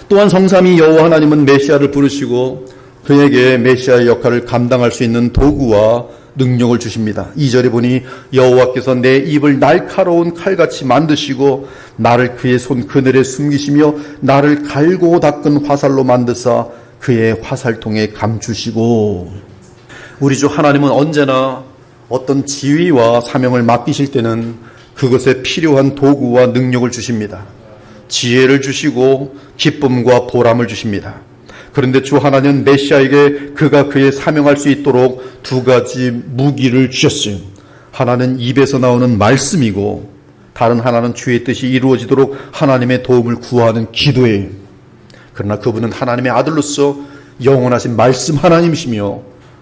또한 성삼위 여호와 하나님은 메시아를 부르시고 그에게 메시아의 역할을 감당할 수 있는 도구와 능력을 주십니다. 2절에 보니 여호와께서 내 입을 날카로운 칼같이 만드시고 나를 그의 손 그늘에 숨기시며 나를 갈고 닦은 화살로 만드사 그의 화살통에 감추시고. 우리 주 하나님은 언제나 어떤 지위와 사명을 맡기실 때는 그것에 필요한 도구와 능력을 주십니다. 지혜를 주시고 기쁨과 보람을 주십니다. 그런데 주 하나님은 메시아에게 그가 그의 사명할 수 있도록 두 가지 무기를 주셨어요. 하나는 입에서 나오는 말씀이고 다른 하나는 주의 뜻이 이루어지도록 하나님의 도움을 구하는 기도예요. 그러나 그분은 하나님의 아들로서 영원하신 말씀 하나님이시며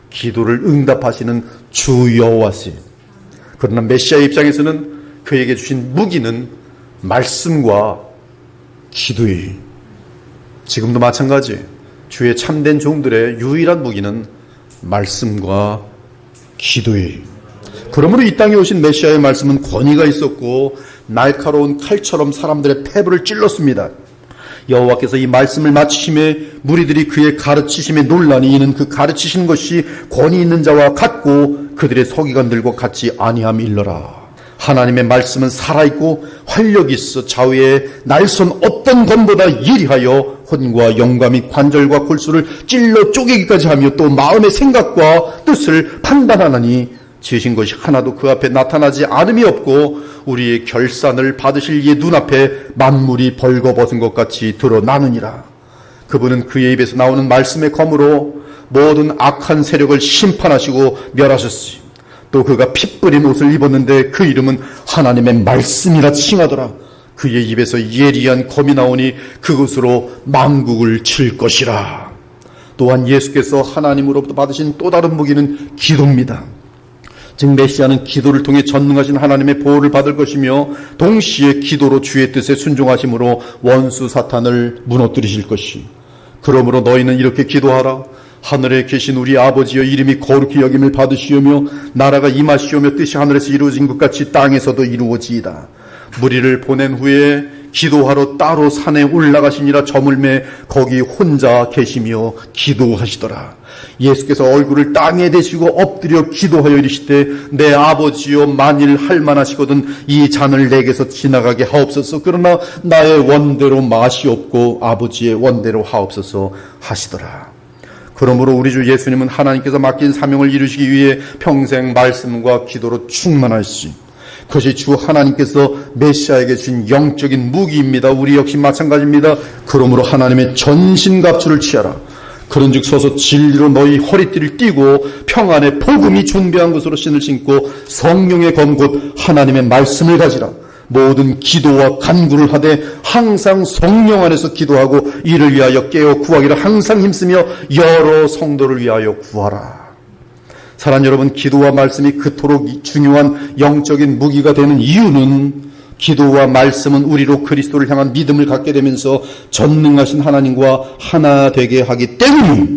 기도를 응답하시는 주 여호와시요. 그러나 메시아의 입장에서는 그에게 주신 무기는 말씀과 기도예요. 지금도 마찬가지예요. 주의 참된 종들의 유일한 무기는 말씀과 기도예요. 그러므로 이 땅에 오신 메시아의 말씀은 권위가 있었고 날카로운 칼처럼 사람들의 폐부를 찔렀습니다. 여호와께서 이 말씀을 마치심에 무리들이 그의 가르치심에 논란이 이는 그 가르치신 것이 권위 있는 자와 같고 그들의 서기관들과 같지 아니함이 일러라. 하나님의 말씀은 살아있고 활력이 있어 좌우에 날선 어떤 검보다 예리하여 혼과 영과 및 관절과 골수를 찔러 쪼개기까지 하며 또 마음의 생각과 뜻을 판단하나니 지으신 것이 하나도 그 앞에 나타나지 않음이 없고 우리의 결산을 받으실 이의 눈앞에 만물이 벌거벗은 것 같이 드러나느니라. 그분은 그의 입에서 나오는 말씀의 검으로 모든 악한 세력을 심판하시고 멸하셨으니 또 그가 피 뿌린 옷을 입었는데 그 이름은 하나님의 말씀이라 칭하더라. 그의 입에서 예리한 검이 나오니 그것으로 만국을 칠 것이라. 또한 예수께서 하나님으로부터 받으신 또 다른 무기는 기도입니다. 즉 메시아는 기도를 통해 전능하신 하나님의 보호를 받을 것이며 동시에 기도로 주의 뜻에 순종하심으로 원수 사탄을 무너뜨리실 것이. 그러므로 너희는 이렇게 기도하라. 하늘에 계신 우리 아버지여 이름이 거룩히 여김을 받으시오며 나라가 임하시오며 뜻이 하늘에서 이루어진 것 같이 땅에서도 이루어지이다. 무리를 보낸 후에 기도하러 따로 산에 올라가시니라. 저물매 거기 혼자 계시며 기도하시더라. 예수께서 얼굴을 땅에 대시고 엎드려 기도하여 이르시되 내 아버지여 만일 할만하시거든 이 잔을 내게서 지나가게 하옵소서. 그러나 나의 원대로 마시옵고 아버지의 원대로 하옵소서 하시더라. 그러므로 우리 주 예수님은 하나님께서 맡긴 사명을 이루시기 위해 평생 말씀과 기도로 충만하시지. 그것이 주 하나님께서 메시아에게 주신 영적인 무기입니다. 우리 역시 마찬가지입니다. 그러므로 하나님의 전신갑주를 취하라. 그런즉 서서 진리로 너희 허리띠를 띠고 평안의 복음이 준비한 것으로 신을 신고 성령의 검 곧 하나님의 말씀을 가지라. 모든 기도와 간구를 하되 항상 성령 안에서 기도하고 이를 위하여 깨어 구하기를 항상 힘쓰며 여러 성도를 위하여 구하라. 사랑하는 여러분, 기도와 말씀이 그토록 중요한 영적인 무기가 되는 이유는 기도와 말씀은 우리로 그리스도를 향한 믿음을 갖게 되면서 전능하신 하나님과 하나 되게 하기 때문에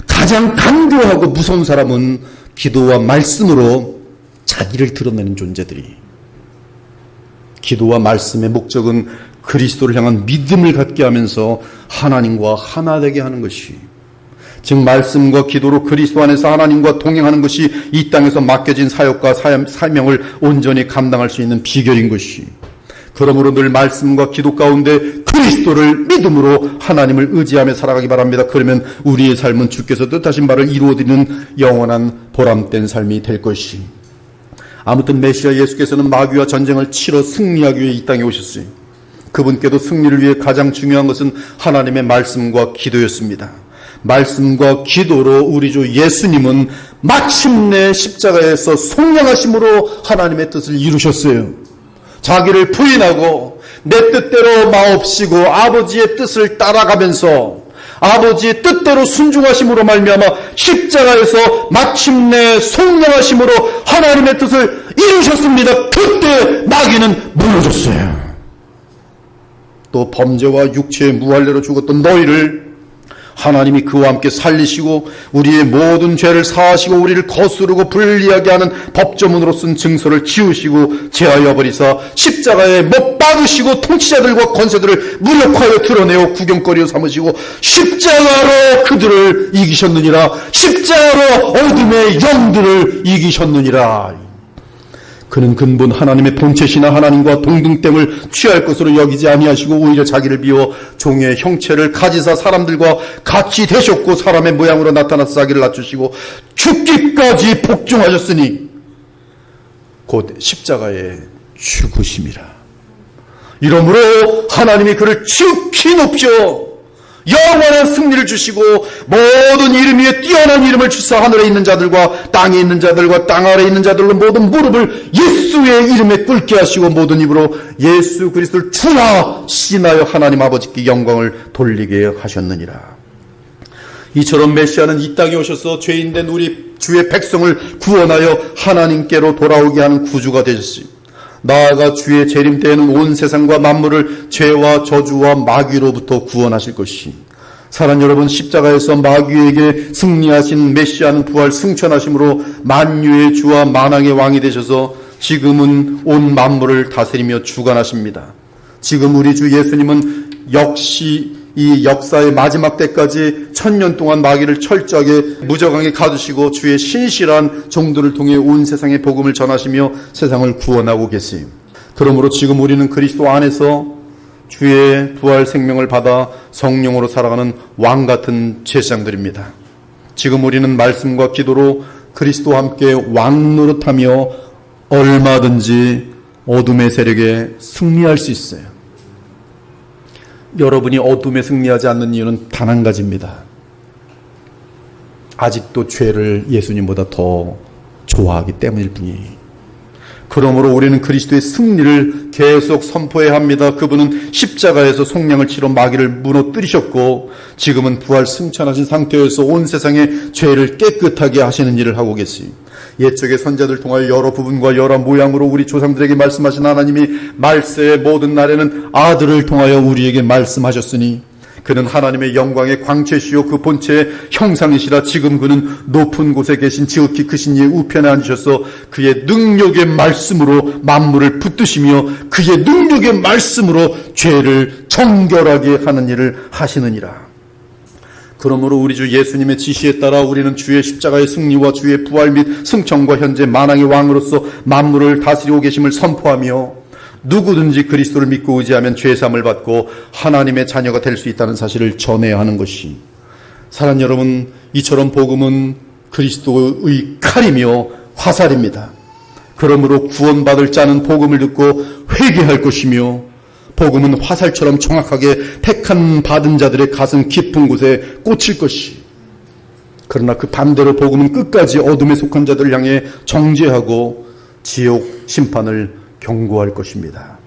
가장 간교하고 무서운 사람은 기도와 말씀으로 자기를 드러내는 존재들이. 기도와 말씀의 목적은 그리스도를 향한 믿음을 갖게 하면서 하나님과 하나 되게 하는 것이, 즉 말씀과 기도로 그리스도 안에서 하나님과 동행하는 것이 이 땅에서 맡겨진 사역과 사명을 온전히 감당할 수 있는 비결인 것이. 그러므로 늘 말씀과 기도 가운데 그리스도를 믿음으로 하나님을 의지하며 살아가기 바랍니다. 그러면 우리의 삶은 주께서 뜻하신 바를 이루어드리는 영원한 보람된 삶이 될 것이. 아무튼 메시아 예수께서는 마귀와 전쟁을 치러 승리하기 위해 이 땅에 오셨어요. 그분께도 승리를 위해 가장 중요한 것은 하나님의 말씀과 기도였습니다. 말씀과 기도로 우리 주 예수님은 마침내 십자가에서 속량하심으로 하나님의 뜻을 이루셨어요. 자기를 부인하고 내 뜻대로 마옵시고 아버지의 뜻을 따라가면서 아버지의 뜻대로 순종하심으로 말미암아 십자가에서 마침내 속량하심으로 하나님의 뜻을 이루셨습니다. 그때 마귀는 무너졌어요. 또 범죄와 육체의 무할례로 죽었던 너희를 하나님이 그와 함께 살리시고 우리의 모든 죄를 사하시고 우리를 거스르고 불리하게 하는 법조문으로 쓴 증서를 지우시고 제하여 버리사 십자가에 못 박으시고 통치자들과 권세들을 무력하여 드러내어 구경거리로 삼으시고 십자가로 그들을 이기셨느니라. 십자가로 어둠의 영들을 이기셨느니라. 그는 근본 하나님의 본체시나 하나님과 동등됨을 취할 것으로 여기지 아니하시고 오히려 자기를 비워 종의 형체를 가지사 사람들과 같이 되셨고 사람의 모양으로 나타나서 자기를 낮추시고 죽기까지 복종하셨으니 곧 십자가에 죽으심이라. 이러므로 하나님이 그를 지극히 높여 영원한 승리를 주시고 모든 이름 위에 뛰어난 이름을 주사 하늘에 있는 자들과 땅에 있는 자들과 땅 아래에 있는 자들로 모든 무릎을 예수의 이름에 꿇게 하시고 모든 입으로 예수 그리스도를 주라 시인하여 하나님 아버지께 영광을 돌리게 하셨느니라. 이처럼 메시아는 이 땅에 오셔서 죄인된 우리 주의 백성을 구원하여 하나님께로 돌아오게 하는 구주가 되셨으니 나아가 주의 재림 때에는 온 세상과 만물을 죄와 저주와 마귀로부터 구원하실 것이. 사랑하는 여러분, 십자가에서 마귀에게 승리하신 메시아는 부활 승천하심으로 만유의 주와 만왕의 왕이 되셔서 지금은 온 만물을 다스리며 주관하십니다. 지금 우리 주 예수님은 역시 이 역사의 마지막 때까지 1000년 동안 마귀를 철저하게 무저강에 가두시고 주의 신실한 종들을 통해 온 세상에 복음을 전하시며 세상을 구원하고 계세요. 그러므로 지금 우리는 그리스도 안에서 주의 부활 생명을 받아 성령으로 살아가는 왕 같은 제사장들입니다. 지금 우리는 말씀과 기도로 그리스도와 함께 왕 노릇하며 얼마든지 어둠의 세력에 승리할 수 있어요. 여러분이 어둠에 승리하지 않는 이유는 단 한 가지입니다. 아직도 죄를 예수님보다 더 좋아하기 때문일 뿐이에요. 그러므로 우리는 그리스도의 승리를 계속 선포해야 합니다. 그분은 십자가에서 속량을 치러 마귀를 무너뜨리셨고 지금은 부활 승천하신 상태에서 온 세상의 죄를 깨끗하게 하시는 일을 하고 계세요. 옛적의 선자들 통하여 여러 부분과 여러 모양으로 우리 조상들에게 말씀하신 하나님이 말세의 모든 날에는 아들을 통하여 우리에게 말씀하셨으니 그는 하나님의 영광의 광채시요 그 본체의 형상이시라. 지금 그는 높은 곳에 계신 지극히 크신 이의 우편에 앉으셔서 그의 능력의 말씀으로 만물을 붙드시며 그의 능력의 말씀으로 죄를 정결하게 하는 일을 하시느니라. 그러므로 우리 주 예수님의 지시에 따라 우리는 주의 십자가의 승리와 주의 부활 및 승천과 현재 만왕의 왕으로서 만물을 다스리고 계심을 선포하며 누구든지 그리스도를 믿고 의지하면 죄사함을 받고 하나님의 자녀가 될 수 있다는 사실을 전해야 하는 것이. 사랑하는 여러분, 이처럼 복음은 그리스도의 칼이며 화살입니다. 그러므로 구원받을 자는 복음을 듣고 회개할 것이며 복음은 화살처럼 정확하게 택한 받은 자들의 가슴 깊은 곳에 꽂힐 것이. 그러나 그 반대로 복음은 끝까지 어둠에 속한 자들을 향해 정죄하고 지옥 심판을 경고할 것입니다.